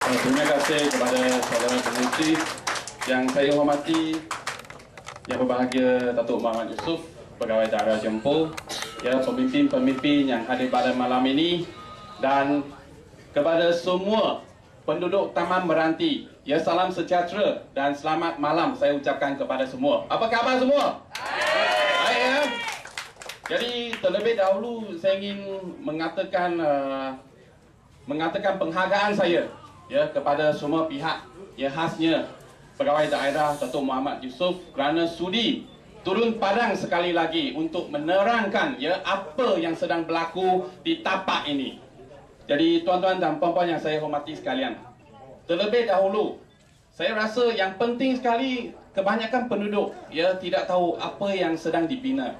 Terima kasih kepada saudara pengurusi yang saya hormati, yang berbahagia Datuk Muhammad Yusof, Pegawai Daerah Jempol, ya, pemimpin-pemimpin yang hadir pada malam ini, dan kepada semua penduduk Taman Meranti, ya, salam sejahtera dan selamat malam saya ucapkan kepada semua. Apa khabar semua? Baik, ya. Jadi terlebih dahulu saya ingin mengatakan penghargaan saya, ya, kepada semua pihak, ya, khasnya Pegawai Daerah Datuk Muhammad Yusof kerana sudi turun padang sekali lagi untuk menerangkan, ya, apa yang sedang berlaku di tapak ini. Jadi tuan-tuan dan puan-puan yang saya hormati sekalian, terlebih dahulu saya rasa yang penting sekali kebanyakan penduduk, ya, tidak tahu apa yang sedang dibina.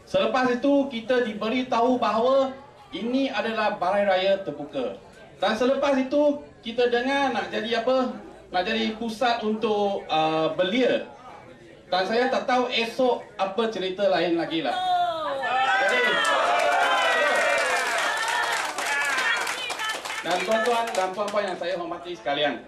Selepas itu kita diberitahu bahawa ini adalah Balai Raya terbuka. Dan selepas itu kita dengar nak jadi apa? Nak jadi pusat untuk belia. Dan saya tak tahu esok apa cerita lain lagi lah. Jadi, dan tuan-tuan dan puan-puan yang saya hormati sekalian,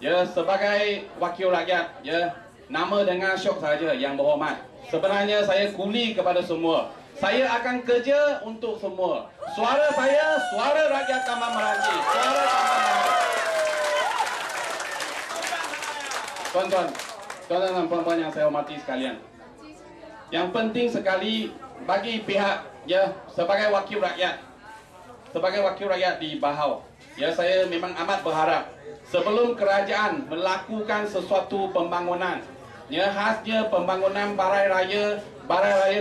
ya, sebagai wakil rakyat, ya, nama dengar syok saja yang berhormat. Sebenarnya saya kuli kepada semua. Saya akan kerja untuk semua. Suara saya, suara rakyat Taman Meranti. Suara Taman Meranti. Tuan-tuan dan puan-puan yang saya hormati sekalian, yang penting sekali bagi pihak, ya, sebagai wakil rakyat di Bahau, ya, saya memang amat berharap sebelum kerajaan melakukan sesuatu pembangunan, ya, khasnya pembangunan Balai Raya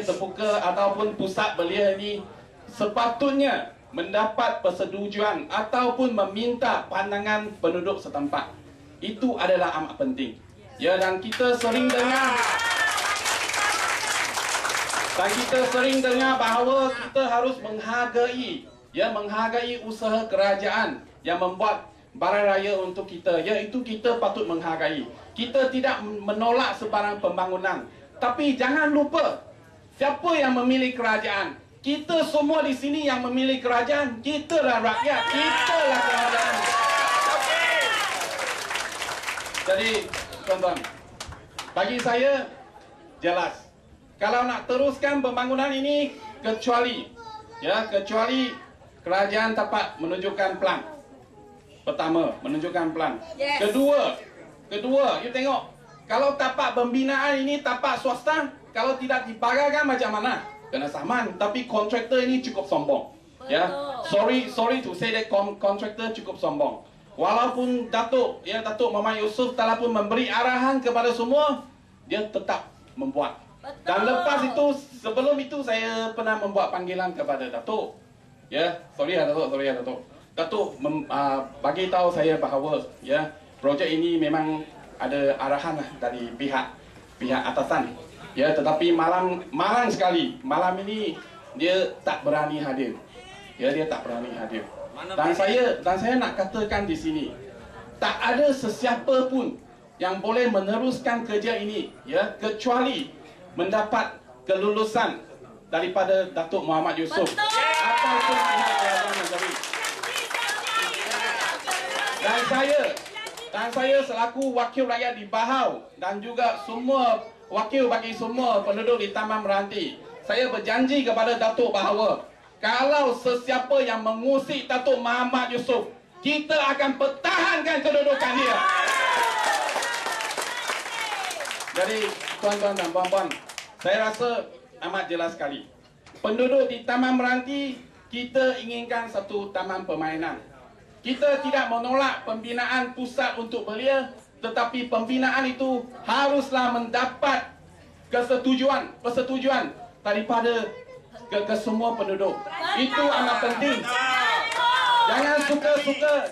terbuka ataupun pusat belia ini, sepatutnya mendapat persetujuan ataupun meminta pandangan penduduk setempat. Itu adalah amat penting, ya, dan kita sering dengar bahawa kita harus menghargai, ya, menghargai usaha kerajaan yang membuat Balai Raya untuk kita, ya, itu kita patut menghargai. Kita tidak menolak sebarang pembangunan, tapi jangan lupa siapa yang memilih kerajaan. Kita semua di sini yang memilih kerajaan. Kita lah rakyat, kita lah kerajaan. Jadi tuan-tuan, bagi saya jelas, kalau nak teruskan pembangunan ini, kecuali kerajaan dapat menunjukkan plan. Pertama, menunjukkan plan. Yes. Kedua, you tengok, kalau tapak pembinaan ini tapak swasta, kalau tidak dibagarkan macam mana? Kena saman. Tapi kontraktor ini cukup sombong. Ya, sorry to say that kontraktor cukup sombong. Walaupun Datuk Muhammad Yusof telah pun memberi arahan kepada semua, dia tetap membuat. Dan lepas itu, sebelum itu saya pernah membuat panggilan kepada Datuk. Ya, sorry ya Datuk. Datuk bagi tahu saya bahawa, ya, projek ini memang ada arahan dari pihak atasan, ya, tetapi malam sekali malam ini dia tak berani hadir, ya, dia tak berani hadir. Dan saya nak katakan di sini, tak ada sesiapa pun yang boleh meneruskan kerja ini, ya, kecuali mendapat kelulusan daripada Datuk Muhammad Yusof ataupun pihak kerajaan negeri. Dan saya selaku wakil rakyat di Bahau dan juga semua wakil bagi semua penduduk di Taman Meranti, saya berjanji kepada Datuk bahawa kalau sesiapa yang mengusik Datuk Muhammad Yusof, kita akan pertahankan kedudukan dia. Jadi tuan-tuan dan puan-puan, saya rasa amat jelas sekali. Penduduk di Taman Meranti, kita inginkan satu taman permainan. Kita tidak menolak pembinaan pusat untuk belia, tetapi pembinaan itu haruslah mendapat persetujuan daripada ke semua penduduk. Itu amat penting.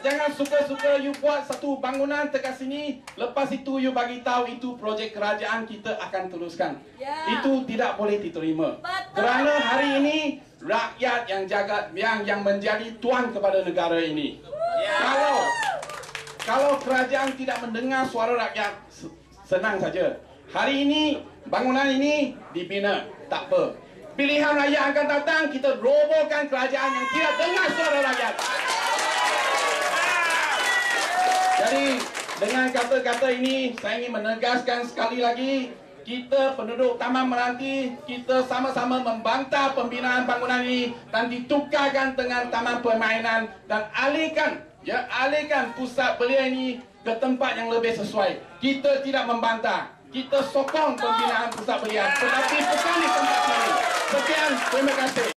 Jangan suka-suka you buat satu bangunan dekat sini, lepas itu you bagi tahu itu projek kerajaan, kita akan teruskan. Itu tidak boleh diterima. Kerana hari ini rakyat yang menjadi tuan kepada negara ini. Kalau kerajaan tidak mendengar suara rakyat, senang saja. Hari ini bangunan ini dibina, tak apa. Pilihan raya akan datang, kita robohkan kerajaan yang tidak dengar suara rakyat. Jadi dengan kata-kata ini saya ingin menegaskan sekali lagi, kita penduduk Taman Meranti, kita sama-sama membantah pembinaan bangunan ini dan ditukarkan dengan taman permainan dan alihkan pusat belia ini ke tempat yang lebih sesuai. Kita tidak membantah, kita sokong pembinaan pusat belia, tetapi bukan di tempat ini. Sekian, terima kasih.